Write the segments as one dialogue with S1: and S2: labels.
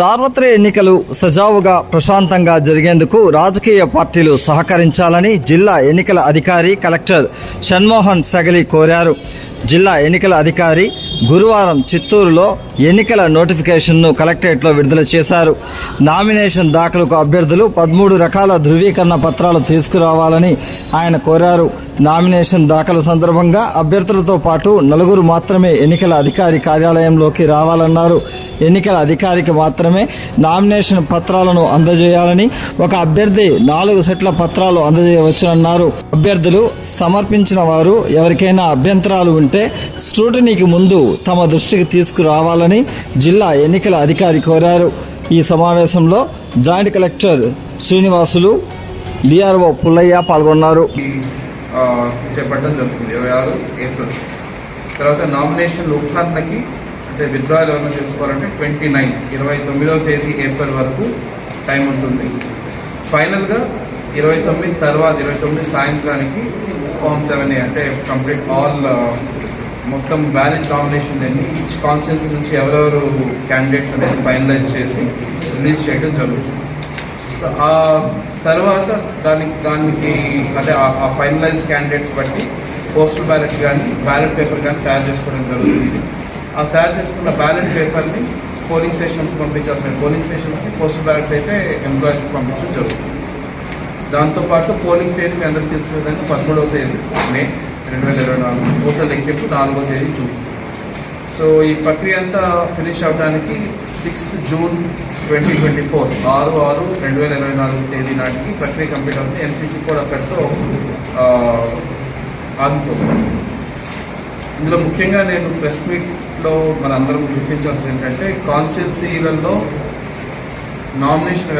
S1: సార్వత్రిక ఎన్నికలు సజావుగా ప్రశాంతంగా జరిగేందుకు రాజకీయ పార్టీలు సహకరించాలని జిల్లా ఎన్నికల అధికారి కలెక్టర్ షణ్మోహన్ సగలి కోరారు. జిల్లా ఎన్నికల అధికారి గురువారం చిత్తూరులో ఎన్నికల నోటిఫికేషన్ను కలెక్టరేట్లో విడుదల చేశారు. నామినేషన్ దాఖలుకు అభ్యర్థులు 13 రకాల ధృవీకరణ పత్రాలు తీసుకురావాలని ఆయన కోరారు. నామినేషన్ దాఖలు సందర్భంగా అభ్యర్థులతో పాటు 4 మాత్రమే ఎన్నికల అధికారి కార్యాలయంలోకి రావాలన్నారు. ఎన్నికల అధికారికి మాత్రమే నామినేషన్ పత్రాలను అందజేయాలని, ఒక అభ్యర్థి 4 సెట్ల పత్రాలు అందజేయవచ్చునన్నారు. అభ్యర్థులు సమర్పించిన వారు ఎవరికైనా అభ్యంతరాలు ఉంటే స్క్రూటినీకి ముందు తమ దృష్టికి తీసుకురావాలని జిల్లా ఎన్నికల అధికారి కోరారు. ఈ సమావేశంలో joint collector Srinivasulu, DRO Pullaiah పాల్గొన్నారు.
S2: చేపట్టడం జరుగుతుంది 26 ఏప్రిల్. తర్వాత నామినేషన్ ఉదాహరణకి అంటే విత్డ్రాయల్ ఏమైనా చేసుకోవాలంటే 29వ తేదీ ఏప్రిల్ వరకు టైం ఉంటుంది. ఫైనల్గా 29 తర్వాత 29 సాయంత్రానికి ఫామ్ 7A అంటే కంప్లీట్ ఆల్ మొత్తం వ్యాలిడ్ నామినేషన్ అన్ని ఈచ్ కాన్స్టిట్యున్సీ నుంచి ఎవరెవరు క్యాండిడేట్స్ అనేది ఫైనలైజ్ చేసి రిలీజ్ చేయడం జరుగుతుంది. సో ఆ తర్వాత దానికి అంటే ఆ ఫైనలైజ్ క్యాండిడేట్స్ బట్టి పోస్టల్ బ్యాలెట్ కానీ బ్యాలెట్ పేపర్ కానీ తయారు చేసుకోవడం జరుగుతుంది. ఆ తయారు చేసుకున్న బ్యాలెట్ పేపర్ని పోలింగ్ స్టేషన్స్కి పంపించాల్సిన పోలింగ్ స్టేషన్స్కి, పోస్టల్ బ్యాలెట్స్ అయితే ఎంప్లాయీస్కి పంపించడం జరుగుతుంది. దాంతోపాటు పోలింగ్ తేదీ మీ అందరికీ తెలిసిన విధంగా 13వ తేదీ మే 2024, ఓట్ల లెక్కింపు 4వ తేదీ జూన్. సో ఈ ప్రక్రియ అంతా ఫినిష్ అవడానికి 6th జూన్ 2024 6/6/2024 తేదీ నాటికి ప్రక్రియ కంప్లీట్ అవుతుంది. MCC కూడా అక్కడితో ఆగిపోతుంది. ఇందులో ముఖ్యంగా నేను ప్రెస్ మీట్లో మనందరం గుర్తించాల్సింది ఏంటంటే, కాన్స్టిట్యున్సీలలో నామినేషన్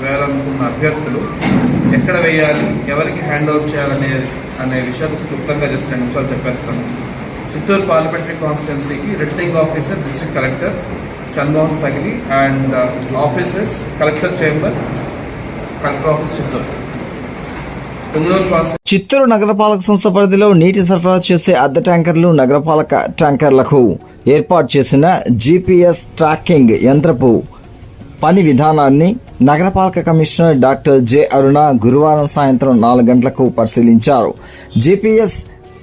S2: వేయాలనుకున్న అభ్యర్థులు ఎక్కడ వేయాలి, ఎవరికి హ్యాండ్ ఓవర్ చేయాలనే విషయాలు క్లుప్తంగా జస్ట్ 2 నిమిషాలు చెప్పేస్తాను. చిత్తూరు పార్లమెంటరీ కాన్స్టిట్యున్సీకి returning officer district collector Shanmohan Sagili and officers collector chamber, collector office Chittoor.
S1: Chittoor నగరపాలక సంస్థ పరిధిలో నీటి సరఫరా చేసే అద్దె ట్యాంకర్లు, నగరపాలక ట్యాంకర్లకు ఏర్పాటు చేసిన GPS ట్రాకింగ్ యంత్రపు పని విధానాన్ని నగరపాలక కమిషనర్ డాక్టర్ జె అరుణ గురువారం సాయంత్రం 4 గంటలకు పరిశీలించారు. GPS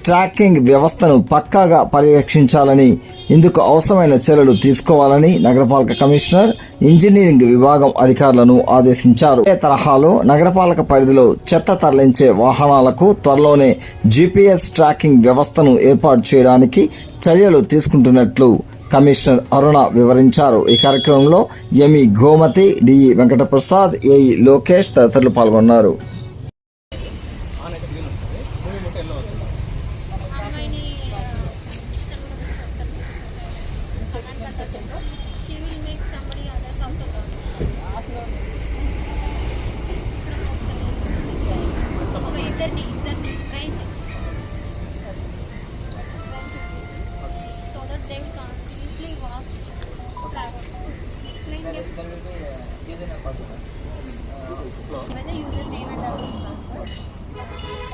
S1: ట్రాకింగ్ వ్యవస్థను పక్కాగా పర్యవేక్షించాలని, ఇందుకు అవసరమైన చర్యలు తీసుకోవాలని నగరపాలక కమిషనర్ ఇంజనీరింగ్ విభాగం అధికారులను ఆదేశించారు. ఇదే తరహాలో నగరపాలక పరిధిలో చెత్త తరలించే వాహనాలకు త్వరలోనే GPS ట్రాకింగ్ వ్యవస్థను ఏర్పాటు చేయడానికి చర్యలు తీసుకుంటున్నట్లు కమిషనర్ అరుణ వివరించారు. ఈ కార్యక్రమంలో ME Gomathi, DE Venkataprasad, AE Lokesh తదితరులు పాల్గొన్నారు.
S3: Whether user name and password,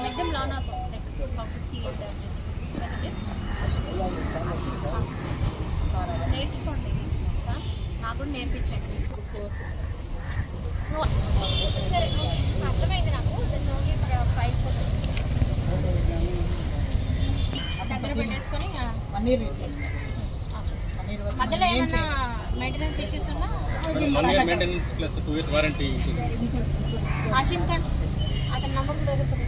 S3: let them learn about like how to see it. నేర్చుకోండి, నాకు కూడా నేర్పించండి. సరే, అర్థమైంది నాకు. ఓన్లీ 5 ఫోటోస్ దగ్గర పెట్టేసుకొని మధ్యలో ఏమన్నా మెయింటెనెన్స్ ఇష్యూస్ ఉన్నా
S4: maintenance plus 2 years warranty.
S3: Ashin Khan అతని నంబర్ కూడా తీసుకోండి.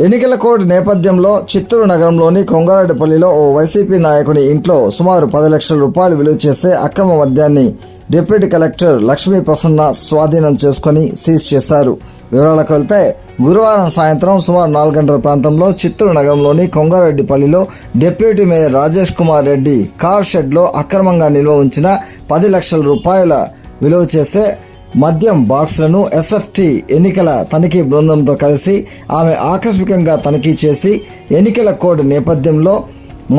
S1: ఎన్నికల కోడ్ నేపథ్యంలో చిత్తూరు నగరంలోని కొంగారెడ్డిపల్లిలో ఓ వైసీపీ నాయకుని ఇంట్లో సుమారు 10 లక్షల రూపాయలు విలువ చేసే అక్రమ మద్యాన్ని డిప్యూటీ కలెక్టర్ లక్ష్మీ ప్రసన్న స్వాధీనం చేసుకుని సీజ్ చేశారు. వివరాలకు వెళ్తే, గురువారం సాయంత్రం సుమారు 4 గంటల ప్రాంతంలో చిత్తూరు నగరంలోని కొంగారెడ్డిపల్లిలో deputy mayor Rajesh Kumar Reddy car షెడ్లో అక్రమంగా నిల్వ ఉంచిన 10 లక్షల రూపాయల విలువ చేసే మద్యం బాక్సులను SFT ఎన్నికల తనిఖీ బృందంతో కలిసి ఆమె ఆకస్మికంగా తనిఖీ చేసి ఎన్నికల కోడ్ నేపథ్యంలో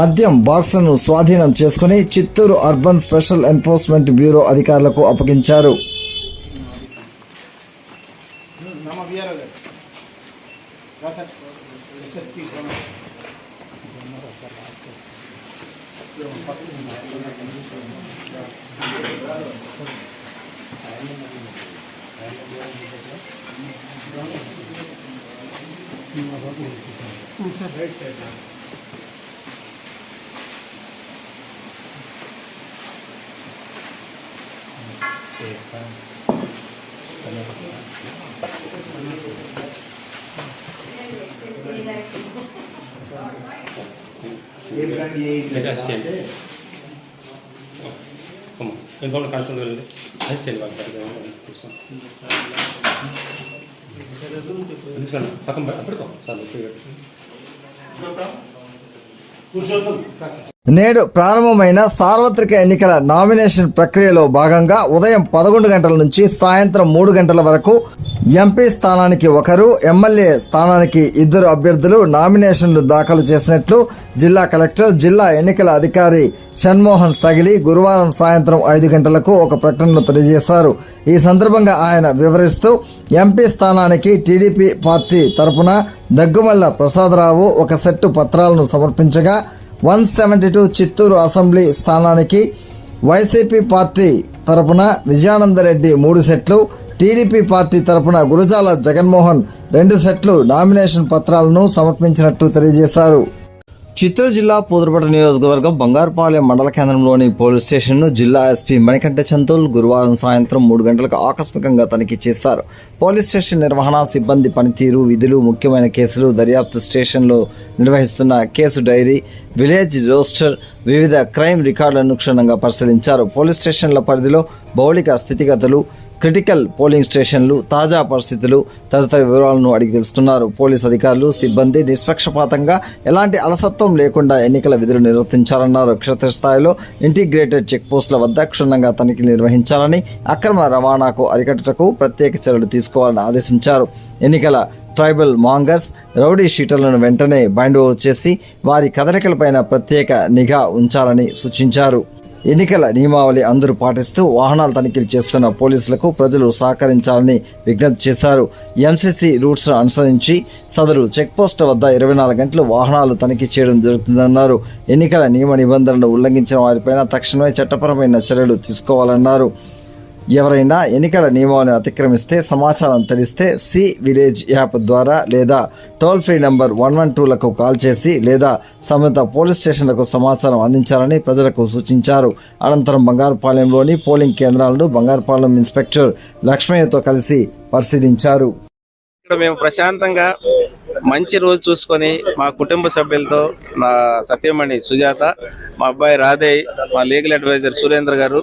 S1: మద్యం బాక్సులను స్వాధీనం చేసుకుని Chittoor urban special enforcement bureau అధికారులకు అప్పగించారు.
S4: ఇన్ఫార్మ్ కాన్స్టేబుల్ వెళ్ళండి అది సెల్ తీసుకోండి పక్కన పడుకో చాలు
S1: నేడు ప్రారంభమైన సార్వత్రిక ఎన్నికల నామినేషన్ ప్రక్రియలో భాగంగా ఉదయం 11 గంటల నుంచి సాయంత్రం 3 గంటల వరకు ఎంపీ స్థానానికి ఒకరు, ఎమ్మెల్యే స్థానానికి 2 అభ్యర్థులు నామినేషన్లు దాఖలు చేసినట్లు జిల్లా కలెక్టర్, జిల్లా ఎన్నికల అధికారి షణ్మోహన్ సగిలి గురువారం సాయంత్రం 5 గంటలకు ఒక ప్రకటనలో తెలియజేశారు. ఈ సందర్భంగా ఆయన వివరిస్తూ ఎంపీ స్థానానికి టీడీపీ పార్టీ తరపున దగ్గుమల్ల ప్రసాదరావు ఒక సెట్టు పత్రాలను సమర్పించగా 172 చిత్తూరు అసెంబ్లీ స్థానానికి వైసీపీ పార్టీ తరపున విజయానందరెడ్డి 3 సెట్లు, టీడీపీ పార్టీ తరపున గురజాల జగన్మోహన్ 2 సెట్లు నామినేషన్ పత్రాలను సమర్పించినట్టు తెలియజేశారు. చిత్తూరు జిల్లా పూదరపట్ట నియోజకవర్గం బంగారుపాలెం మండల కేంద్రంలోని పోలీస్ స్టేషన్ను జిల్లా ఎస్పీ మణికంఠ చంతోల్ గురువారం సాయంత్రం 3 గంటలకు ఆకస్మికంగా తనిఖీ చేశారు. పోలీస్ స్టేషన్ నిర్వహణ, సిబ్బంది పనితీరు, విధులు, ముఖ్యమైన కేసులు, దర్యాప్తు, స్టేషన్లో నిర్వహిస్తున్న కేసు డైరీ, విలేజ్ రోస్టర్, వివిధ క్రైమ్ రికార్డులను క్షుణ్ణంగా పరిశీలించారు. పోలీస్ స్టేషన్ల పరిధిలో మౌలిక స్థితిగతులు, క్రిటికల్ పోలింగ్ స్టేషన్లు, తాజా పరిస్థితులు తదితర వివరాలను అడిగి తెలుస్తున్నారు. పోలీసు అధికారులు, సిబ్బంది నిష్పక్షపాతంగా ఎలాంటి అలసత్వం లేకుండా ఎన్నికల విధులు నిర్వర్తించాలన్నారు. క్షేత్రస్థాయిలో ఇంటిగ్రేటెడ్ చెక్ పోస్టుల వద్ద క్షుణ్ణంగా తనిఖీలు నిర్వహించాలని, అక్రమ రవాణాకు అరికట్టుటకు ప్రత్యేక చర్యలు తీసుకోవాలని ఆదేశించారు. ఎన్నికల ట్రైబల్ మాంగర్స్, రౌడీ షీటర్లను వెంటనే బైండ్ ఓవర్ చేసి వారి కదలికలపైన ప్రత్యేక నిఘా ఉంచాలని సూచించారు. ఎన్నికల నియమావళి అందరూ పాటిస్తూ వాహనాల తనిఖీలు చేస్తున్న పోలీసులకు ప్రజలు సహకరించాలని విజ్ఞప్తి చేశారు. ఎంసీసీ రూట్స్ అనుసరించి సదరు చెక్పోస్టు వద్ద 24 గంటలు వాహనాలు తనిఖీ చేయడం జరుగుతుందన్నారు. ఎన్నికల నియమ నిబంధనలను ఉల్లంఘించిన వారిపైన తక్షణమే చట్టపరమైన చర్యలు తీసుకోవాలన్నారు. ఎవరైనా ఎన్నికల నియమాలను అతిక్రమిస్తే సమాచారం తెలిస్తే సి విలేజ్ యాప్ ద్వారా లేదా టోల్ ఫ్రీ నంబర్ 112లకు కాల్ చేసి లేదా సంబంధిత పోలీస్ స్టేషన్లకు సమాచారం అందించాలని ప్రజలకు సూచించారు. అనంతరం బంగారుపాలెంలోని పోలింగ్ కేంద్రాలను బంగారుపాలెం ఇన్స్పెక్టర్ లక్ష్మయ్యతో కలిసి పరిశీలించారు.
S5: ఇక్కడ మేము ప్రశాంతంగా మంచి రోజు చూసుకొని మా కుటుంబ సభ్యులతో, మా సత్యమణి సుజాత, మా అబ్బాయి రాధేయ్, మా లీగల్ అడ్వైజర్ సురేంద్ర గారు,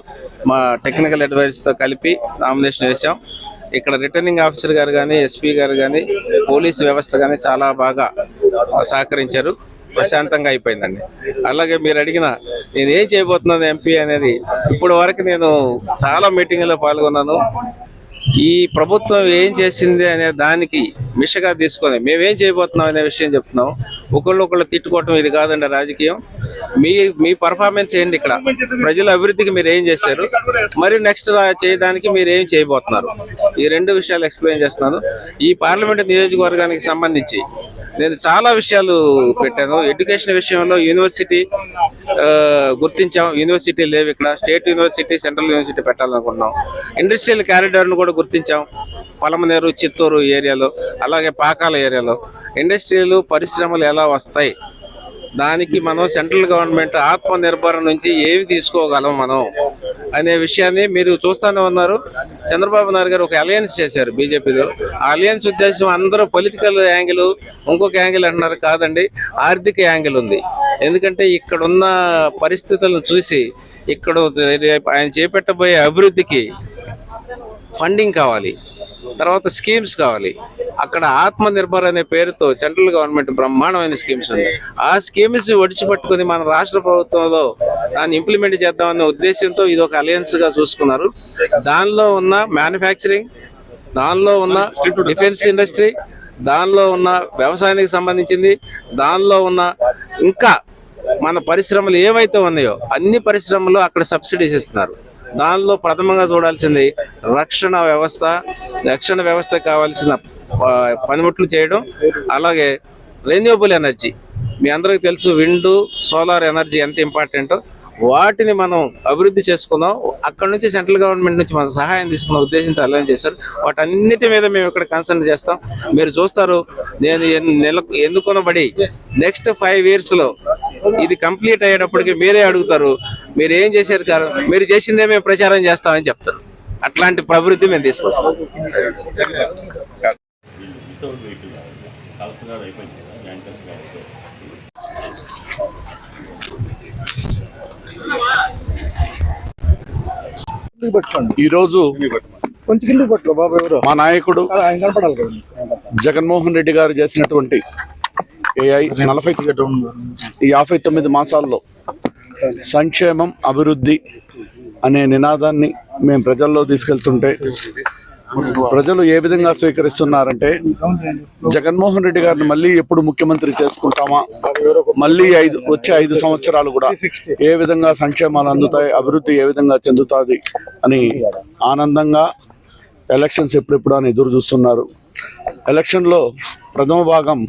S5: మా టెక్నికల్ అడ్వైజర్తో కలిపి నామినేషన్ వేసాం. ఇక్కడ రిటర్నింగ్ ఆఫీసర్ గారు కానీ, ఎస్పీ గారు కానీ, పోలీసు వ్యవస్థ కానీ చాలా బాగా సహకరించారు. ప్రశాంతంగా అయిపోయిందండి. అలాగే మీరు అడిగిన నేను ఏం చేయబోతున్నాను ఎంపీ అనేది, ఇప్పటి వరకు నేను చాలా మీటింగ్లో పాల్గొన్నాను. ఈ ప్రభుత్వం ఏం చేసింది అనే దానికి మిషగా తీసుకొని మేమేం చేయబోతున్నాం అనే విషయం చెప్తున్నాం. ఒకళ్ళు తిట్టుకోవటం ఇది కాదండి రాజకీయం. మీ పర్ఫార్మెన్స్ ఏంటి, ఇక్కడ ప్రజల అభివృద్ధికి మీరు ఏం చేశారు, మరి నెక్స్ట్ చేయడానికి మీరు ఏం చేయబోతున్నారు, ఈ 2 విషయాలు ఎక్స్ప్లెయిన్ చేస్తున్నాను. ఈ పార్లమెంట్ నియోజకవర్గానికి సంబంధించి నేను చాలా విషయాలు పెట్టాను. ఎడ్యుకేషన్ విషయంలో యూనివర్సిటీ గుర్తించాం. యూనివర్సిటీ లేవు ఇక్కడ. స్టేట్ యూనివర్సిటీ, సెంట్రల్ యూనివర్సిటీ పెట్టాలనుకున్నాం. ఇండస్ట్రియల్ కారిడార్ను కూడా గుర్తించాం పలమనేరు, చిత్తూరు ఏరియాలో, అలాగే పాకాల ఏరియాలో. ఇండస్ట్రియల్ పరిశ్రమలు ఎలా వస్తాయి, దానికి మనం సెంట్రల్ గవర్నమెంట్ ఆత్మనిర్భర నుంచి ఏవి తీసుకోగలం మనం అనే విషయాన్ని మీరు చూస్తూనే ఉన్నారు. చంద్రబాబు నాయుడు గారు ఒక అలయన్స్ చేశారు బీజేపీలో. ఆ అలయన్స్ ఉద్దేశం అందరూ పొలిటికల్ యాంగిల్, ఇంకొక యాంగిల్ అంటున్నారు. కాదండి, ఆర్థిక యాంగిల్ ఉంది. ఎందుకంటే ఇక్కడున్న పరిస్థితులను చూసి ఇక్కడ ఆయన చేపట్టబోయే అభివృద్ధికి ఫండింగ్ కావాలి, తర్వాత స్కీమ్స్ కావాలి. అక్కడ ఆత్మనిర్భర్ అనే పేరుతో సెంట్రల్ గవర్నమెంట్ బ్రహ్మాండమైన స్కీమ్స్ ఉన్నాయి. ఆ స్కీమ్స్ ఒడిచిపట్టుకుని మన రాష్ట్ర ప్రభుత్వంలో దాన్ని ఇంప్లిమెంట్ చేద్దామనే ఉద్దేశంతో ఇది ఒక అలయన్స్ గా చూసుకున్నారు. దానిలో ఉన్న మ్యానుఫ్యాక్చరింగ్, దానిలో ఉన్న డిఫెన్స్ ఇండస్ట్రీ, దానిలో ఉన్న వ్యవసాయానికి సంబంధించింది, దానిలో ఉన్న ఇంకా మన పరిశ్రమలు ఏవైతే ఉన్నాయో అన్ని పరిశ్రమలు అక్కడ సబ్సిడీస్ ఇస్తున్నారు. దానిలో ప్రథమంగా చూడాల్సింది రక్షణ వ్యవస్థ కావాల్సిన పనిముట్లు చేయడం. అలాగే రెన్యూవబుల్ ఎనర్జీ, మీ అందరికీ తెలుసు విండ్, సోలార్ ఎనర్జీ ఎంత ఇంపార్టెంటో. వాటిని మనం అభివృద్ధి చేసుకుందాం, అక్కడ నుంచి సెంట్రల్ గవర్నమెంట్ నుంచి మనం సహాయం తీసుకున్న ఉద్దేశంతో అలా చేశారు. వాటన్నిటి మీద మేము ఇక్కడ కన్సల్ట్ చేస్తాం. మీరు చూస్తారు, నేను ఎన్నుకొనబడి నెక్స్ట్ 5 years లో ఇది కంప్లీట్ అయ్యేటప్పటికి మీరే అడుగుతారు, మీరు ఏం చేశారు కాదు, మీరు చేసిందే మేము ప్రచారం చేస్తామని చెప్తారు. అట్లాంటి అభివృద్ధి మేము తీసుకొస్తాం.
S6: ఈరోజు మా నాయకుడు జగన్మోహన్ రెడ్డి గారు చేసినటువంటి 59 మాసాల్లో సంక్షేమం అభివృద్ధి అనే నినాదాన్ని మేము ప్రజల్లో తీసుకెళ్తుంటే ప్రజలు ఏ విధంగా స్వీకరిస్తున్నారంటే, జగన్మోహన్ రెడ్డి గారిని మళ్ళీ ఎప్పుడు ముఖ్యమంత్రి చేసుకుంటామా, మళ్ళీ వచ్చే 5 సంవత్సరాలు కూడా ఏ విధంగా సంక్షేమాలు అందుతాయి, అభివృద్ధి ఏ విధంగా చెందుతుంది అని ఆనందంగా ఎలక్షన్స్ ఎప్పుడెప్పుడు అని ఎదురు చూస్తున్నారు. ఎలక్షన్లో ప్రథమ భాగం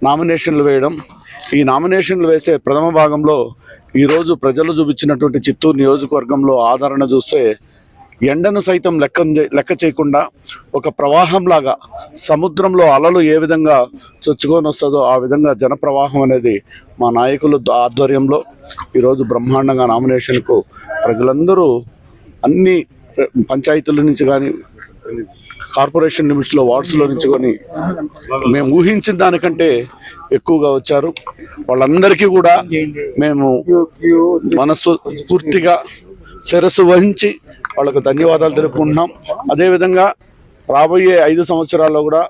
S6: నామినేషన్లు వేయడం. ఈ నామినేషన్లు వేసే ప్రథమ భాగంలో ఈరోజు ప్రజలు చూపించినటువంటి చిత్తూరు నియోజకవర్గంలో ఆదరణ చూస్తే, ఎండను సైతం లెక్క చేయకుండా ఒక ప్రవాహంలాగా సముద్రంలో అలలు ఏ విధంగా చొచ్చుకొని వస్తుందో ఆ విధంగా జనప్రవాహం అనేది మా నాయకుల ఆధ్వర్యంలో ఈరోజు బ్రహ్మాండంగా నామినేషన్కు ప్రజలందరూ అన్ని పంచాయతీల నుంచి కానీ కార్పొరేషన్ లిమిట్స్లో వార్డ్స్లో నుంచి కానీ మేము ఊహించిన దానికంటే ఎక్కువగా వచ్చారు. వాళ్ళందరికీ కూడా మేము మనస్సు పూర్తిగా శిరస్సు వహించి వాళ్ళకు ధన్యవాదాలు తెలుపుకుంటున్నాం. అదేవిధంగా రాబోయే 5 సంవత్సరాల్లో కూడా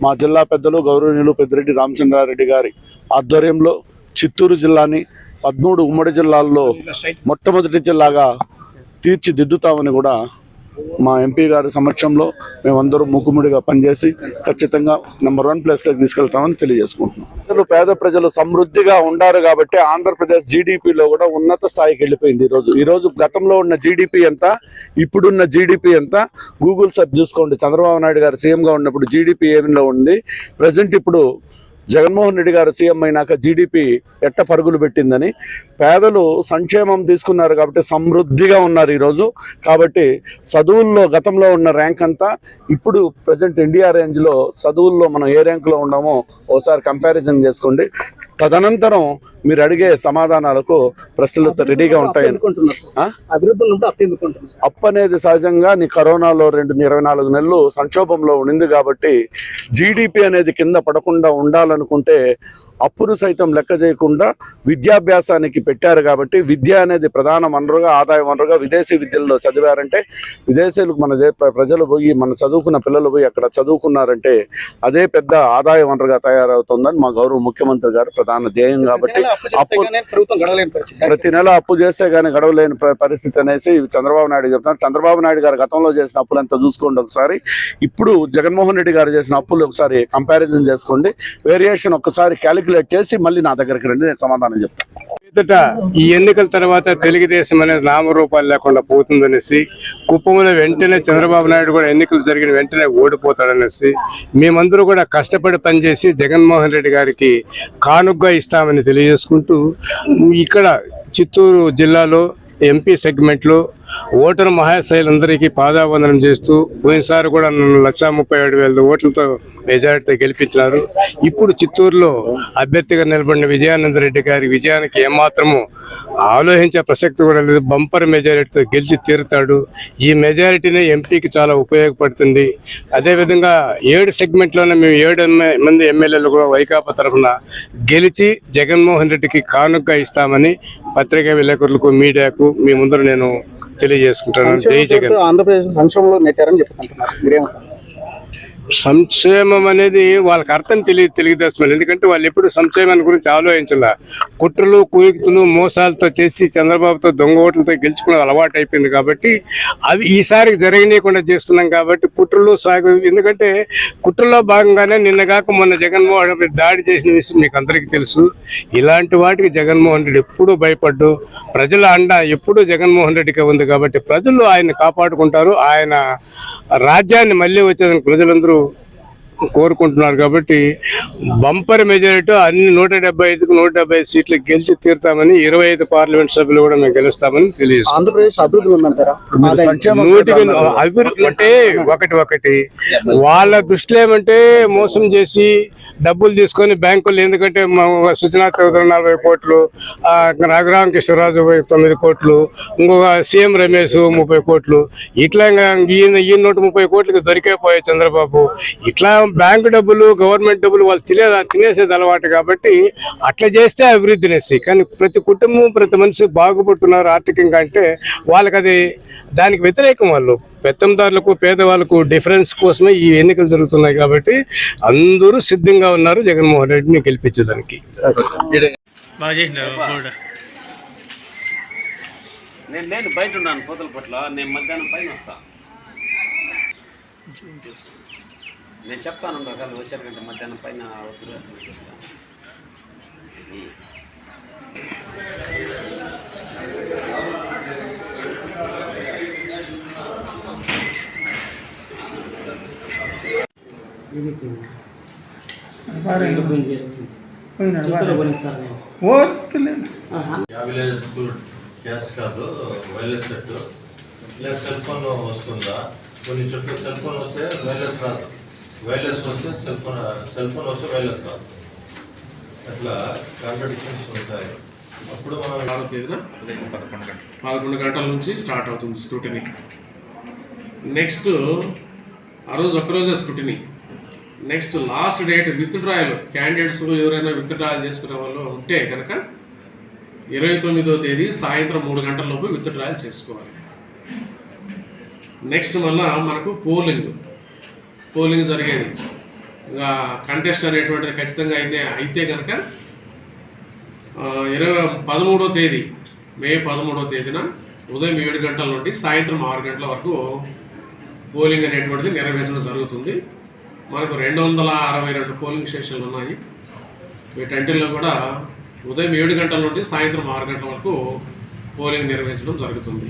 S6: మా జిల్లా పెద్దలు గౌరవనీయులు పెద్దిరెడ్డి రామచంద్రారెడ్డి గారి ఆధ్వర్యంలో చిత్తూరు జిల్లాని 13 ఉమ్మడి జిల్లాల్లో మొట్టమొదటి జిల్లాగా తీర్చిదిద్దుతామని కూడా మా ఎంపీ గారి సమక్షంలో మేమందరూ మూకుముడిగా పనిచేసి ఖచ్చితంగా నెంబర్ 1 ప్లేస్లోకి తీసుకెళ్తామని తెలియజేసుకుంటున్నాం. పేద ప్రజలు సమృద్ధిగా ఉండారు కాబట్టి ఆంధ్రప్రదేశ్ జీడిపిలో కూడా ఉన్నత స్థాయికి వెళ్ళిపోయింది. ఈరోజు గతంలో ఉన్న జీడిపి ఎంత, ఇప్పుడున్న జీడిపి ఎంత గూగుల్ సెర్చ్ చూసుకోండి. చంద్రబాబు నాయుడు గారు సీఎంగా ఉన్నప్పుడు జీడిపి ఏమిలో ఉంది, ప్రజెంట్ ఇప్పుడు జగన్మోహన్ రెడ్డి గారు సీఎం అయినాక జీడిపి ఎట్ట పరుగులు పెట్టిందని. పేదలు సంక్షేమం తీసుకున్నారు కాబట్టి సమృద్ధిగా ఉన్నారు ఈరోజు. కాబట్టి చదువుల్లో గతంలో ఉన్న ర్యాంక్ అంతా ఇప్పుడు ప్రజెంట్ ఇండియా రేంజ్లో చదువుల్లో మనం ఏ ర్యాంకులో ఉన్నామో ఒకసారి కంపారిజన్ చేసుకోండి. తదనంతరం మీరు అడిగే సమాధానాలకు ప్రశ్నలు రెడీగా ఉంటాయి. అప్పు అనేది సహజంగా కరోనాలో 24 నెలలు సంక్షోభంలో ఉండింది కాబట్టి జీడిపి అనేది కింద పడకుండా ఉండాలనుకుంటే అప్పును సైతం లెక్క చేయకుండా విద్యాభ్యాసానికి పెట్టారు. కాబట్టి విద్య అనేది ప్రధాన వనరుగా, ఆదాయ వనరుగా విదేశీ విద్యల్లో చదివారంటే, విదేశీలకు మన ప్రజలు పోయి మన చదువుకున్న పిల్లలు పోయి అక్కడ చదువుకున్నారంటే అదే పెద్ద ఆదాయ వనరుగా తయారవుతుందని మా గౌరవ ముఖ్యమంత్రి గారు ప్రధాన ధ్యేయం. కాబట్టి అప్పు ప్రతి నెల అప్పు చేస్తే కానీ గడవలేని పరిస్థితి అనేసి చంద్రబాబు నాయుడు చెప్తున్నారు. చంద్రబాబు నాయుడు గారు గతంలో చేసిన అప్పులంతా చూసుకోండి ఒకసారి, ఇప్పుడు జగన్మోహన్ రెడ్డి గారు చేసిన అప్పులు ఒకసారి కంపారిజన్ చేసుకోండి. వేరియేషన్ ఒక్కసారి క్యాలిక్యులేట్ చేసి మళ్ళీ నా దగ్గరికి రండి, నేను సమాధానం చెప్తాను.
S7: ఈ ఎన్నికల తర్వాత తెలుగుదేశం అనేది నామరూపాలు లేకుండా పోతుందనేసి, కుప్పంలో వెంటనే చంద్రబాబు నాయుడు కూడా ఎన్నికలు జరిగిన వెంటనే ఓడిపోతాడనేసి మేమందరూ కూడా కష్టపడి పనిచేసి జగన్మోహన్ రెడ్డి గారికి కానుగ్గా ఇస్తామని తెలియజేసుకుంటూ, ఇక్కడ చిత్తూరు జిల్లాలో ఎంపీ సెగ్మెంట్లో ఓటరు మహాశైలందరికీ పాదావందనం చేస్తూ పోయినసారి కూడా నన్ను 1,37,000 ఓట్లతో మెజారిటీతో గెలిపించినారు. ఇప్పుడు చిత్తూరులో అభ్యర్థిగా నిలబడిన విజయానంద రెడ్డి గారి విజయానికి ఏమాత్రము ఆలోచించే ప్రసక్తి కూడా లేదు. బంపర్ మెజారిటీతో గెలిచి తీరుతాడు. ఈ మెజారిటీనే ఎంపీకి చాలా ఉపయోగపడుతుంది. అదేవిధంగా 7 సెగ్మెంట్లోనే మేము 7 మంది ఎమ్మెల్యేలు కూడా వైకాపా తరఫున గెలిచి జగన్మోహన్ రెడ్డికి కానుకగా ఇస్తామని పత్రికా విలేకరులకు, మీడియాకు మీ ముందర నేను తెలియజేసుకుంటాను. జై జగన్.
S8: ఆంధ్రప్రదేశ్ సంక్షేమంలో నెట్టారని చెప్పేసి
S7: సంక్షేమం అనేది వాళ్ళకి అర్థం తెలియదు తెలుగుదేశం. ఎందుకంటే వాళ్ళు ఎప్పుడు సంక్షేమాన్ని గురించి ఆలోచించాల. కుట్రలు, కుయుక్తులు, మోసాలతో చేసి చంద్రబాబుతో దొంగ ఓట్లతో గెలుచుకునే అలవాటు అయిపోయింది. కాబట్టి అవి ఈసారికి జరగనీయకుండా చేస్తున్నాం. కాబట్టి కుట్రలు సాగు, ఎందుకంటే కుట్రలో భాగంగానే నిన్నగాక మొన్న జగన్మోహన్ రెడ్డి దాడి చేసిన విషయం మీకు అందరికీ తెలుసు. ఇలాంటి వాటికి జగన్మోహన్ రెడ్డి ఎప్పుడూ భయపడ్డు. ప్రజల అండ ఎప్పుడూ జగన్మోహన్ రెడ్డికి ఉంది. కాబట్టి ప్రజలు ఆయన్ని కాపాడుకుంటారు. ఆయన రాజ్యాన్ని మళ్ళీ వచ్చేదానికి ప్రజలందరూ కోరుకుంటున్నారు కాబట్టి బంపర్ మెజారిటీ అన్ని 175కు 175 సీట్లు గెలిచి తీరుతామని 25 పార్లమెంట్ సభ్యులు కూడా మేము గెలుస్తామని తెలియజేస్తాం.
S8: ఆంధ్రప్రదేశ్ అభివృద్ధి ఉందంటారా?
S7: అభివృద్ధి అంటే ఒకటి వాళ్ళ దృష్టిలో ఏమంటే మోసం చేసి డబ్బులు తీసుకొని బ్యాంకులు, ఎందుకంటే సుజనాథ్ చౌదరి 40 కోట్లు, రఘురామ కృష్ణరాజు 9 కోట్లు, ఇంకొక సీఎం రమేష్ 30 కోట్లు, ఇట్లా ఈయన 130 కోట్లకి దొరికిపోయాయి చంద్రబాబు. ఇట్లా బ్యాంకు డబ్బులు, గవర్నమెంట్ డబ్బులు వాళ్ళు తినేసేది అలవాటు కాబట్టి అట్లా చేస్తే అభివృద్ధి అనేసి. కానీ ప్రతి కుటుంబం, ప్రతి మనిషి బాగుపడుతున్నారు ఆర్థికంగా అంటే వాళ్ళకి అది దానికి వ్యతిరేకం. వాళ్ళు పెత్తందారులకు, పేదవాళ్ళకు డిఫరెన్స్ కోసమే ఈ ఎన్నికలు జరుగుతున్నాయి కాబట్టి అందరూ సిద్ధంగా ఉన్నారు జగన్మోహన్ రెడ్డిని గెలిపించేదానికి.
S5: నేను బయట ఉన్నాను పోతలపట్ల, నేను మధ్యాహ్నం పైన వస్తా. నేను చెప్తాను వచ్చారు కంటే మధ్యాహ్నం పైన
S9: గ్యాస్ కాదు, వైర్లెస్ సెట్ ఇలా సెల్ ఫోన్ వస్తుందా? కొన్ని చోట్ల సెల్ ఫోన్ వస్తే వైర్లెస్ రాదు, వైర్లెస్ వస్తే సెల్ ఫోన్ వస్తే వైర్లెస్ రాదు. అట్లా కాంట్రడిక్షన్స్ ఉంటాయి. అప్పుడు మనం
S4: 6వ తేదీన 11 గంటల నుంచి స్టార్ట్ అవుతుంది స్క్రూటినీ. నెక్స్ట్ ఆ రోజు ఒక్కరోజే scrutiny. Next last date withdrawal, candidates ఎవరైనా విత్డ్రాయల్ చేసుకునే వాళ్ళు ఉంటే కనుక 29వ తేదీ సాయంత్రం 3 గంటల లోపు విత్డ్రాయల్ చేసుకోవాలి. నెక్స్ట్ మళ్ళా మనకు పోలింగ్ జరిగేది. ఇంకా కంటెస్ట్ అనేటువంటిది ఖచ్చితంగా అయితే కనుక 13వ తేదీ మే 13వ తేదీన ఉదయం 7 గంటల నుండి సాయంత్రం 6 గంటల వరకు పోలింగ్ అనేటువంటిది నెరవేర్చడం జరుగుతుంది. మనకు 262 పోలింగ్ స్టేషన్లు ఉన్నాయి. వీటన్నిటిలో కూడా ఉదయం 7 గంటల నుండి సాయంత్రం 6 గంటల వరకు పోలింగ్ నిర్వహించడం జరుగుతుంది.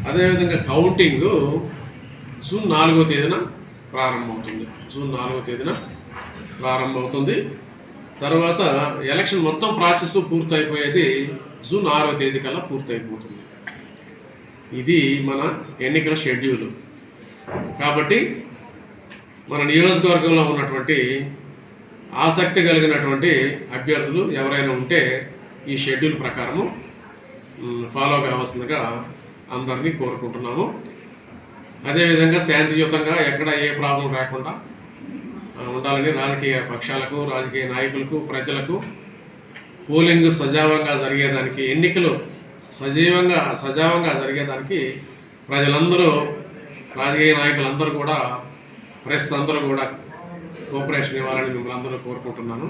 S4: అదేవిధంగా కౌంటింగ్ జూన్ 4వ తేదీన ప్రారంభమవుతుంది. తర్వాత ఎలక్షన్ మొత్తం ప్రాసెస్ పూర్తయిపోయేది జూన్ 6వ తేదీ కల్లా పూర్తయిపోతుంది. ఇది మన ఎన్నికల షెడ్యూల్. కాబట్టి మన నియోజకవర్గంలో ఉన్నటువంటి ఆసక్తి కలిగినటువంటి అభ్యర్థులు ఎవరైనా ఉంటే ఈ షెడ్యూల్ ప్రకారము ఫాలో కావాల్సిందిగా అందరినీ కోరుకుంటున్నాము. అదేవిధంగా శాంతియుతంగా ఎక్కడ ఏ ప్రాబ్లం రాకుండా ఉండాలని రాజకీయ పక్షాలకు, రాజకీయ నాయకులకు, ప్రజలకు పోలింగ్ సజావుగా జరిగేదానికి, ఎన్నికలు సజావుగా జరిగేదానికి ప్రజలందరూ, రాజకీయ నాయకులందరూ కూడా, ప్రెస్ అందరూ కూడా కోఆపరేషన్ ఇవ్వాలని మిమ్మల్ని అందరూ కోరుకుంటున్నాను.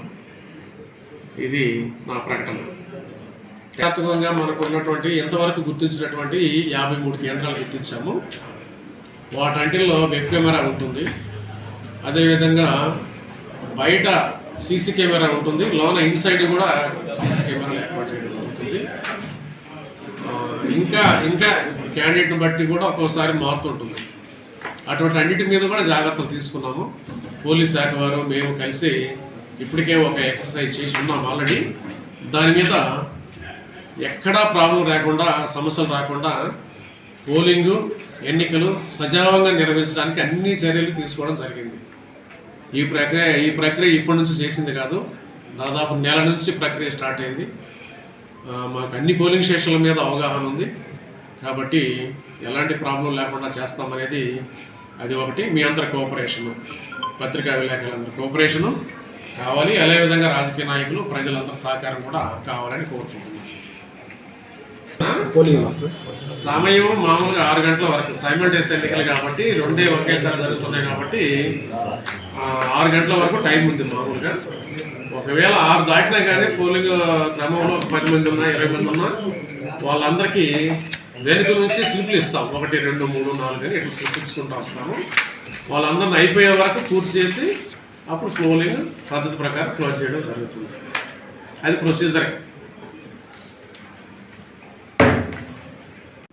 S4: ఇది నా ప్రకటన. శాతంగా మనకు ఉన్నటువంటి ఎంతవరకు గుర్తించినటువంటి 53 కేంద్రాలు గుర్తించాము. వాటంటిల్లో వెబ్ కెమెరా ఉంటుంది. అదేవిధంగా బయట సీసీ కెమెరా ఉంటుంది. లోన ఇన్సైడ్ కూడా సీసీ కెమెరాలు ఏర్పాటు చేయడం జరుగుతుంది. ఇంకా క్యాండిడేట్ని బట్టి కూడా ఒక్కోసారి మారుతుంటుంది. అటువంటి అన్నిటి మీద కూడా జాగ్రత్తలు తీసుకున్నాము. పోలీస్ శాఖ వారు, మేము కలిసి ఇప్పటికే ఒక ఎక్సర్సైజ్ చేసి ఉన్నాం ఆల్రెడీ. దాని మీద ఎక్కడా ప్రాబ్లం రాకుండా, సమస్యలు రాకుండా పోలింగు, ఎన్నికలు సజావుగా నిర్వహించడానికి అన్ని చర్యలు తీసుకోవడం జరిగింది. ఈ ప్రక్రియ ఇప్పటి నుంచి చేసింది కాదు, దాదాపు నెల నుంచి ప్రక్రియ స్టార్ట్ అయింది. మాకు అన్ని పోలింగ్ స్టేషన్ల మీద అవగాహన ఉంది కాబట్టి ఎలాంటి ప్రాబ్లం లేకుండా చేస్తామనేది అది ఒకటి. మీ అందరి కోఆపరేషను, పత్రికా విలేకరులందరూ కోఆపరేషను కావాలి. అదేవిధంగా రాజకీయ నాయకులు, ప్రజలందరూ సహకారం కూడా కావాలని కోరుకుంటున్నాను. సమయం మామూలుగా 6 గంటల వరకు సైమల్టేనియస్ ఎన్నికలు కాబట్టి రెండే ఒకేసారి జరుగుతున్నాయి కాబట్టి 6 గంటల వరకు టైం ఉంది మామూలుగా. ఒకవేళ 6 దాటినా కానీ పోలింగ్ క్రమంలో 10 మంది ఉన్నా, 20 మంది ఉన్నా వాళ్ళందరికీ వెనుక నుంచి స్లిప్లు ఇస్తాం. 1, 2, 3, 4 అని ఇట్లా స్లిప్ ఇచ్చుకుంటూ వస్తాము. వాళ్ళందరిని అయిపోయే వరకు పూర్తి చేసి అప్పుడు పోలింగ్ పద్ధతి ప్రకారం క్లోజ్ చేయడం జరుగుతుంది. అది ప్రొసీజర్.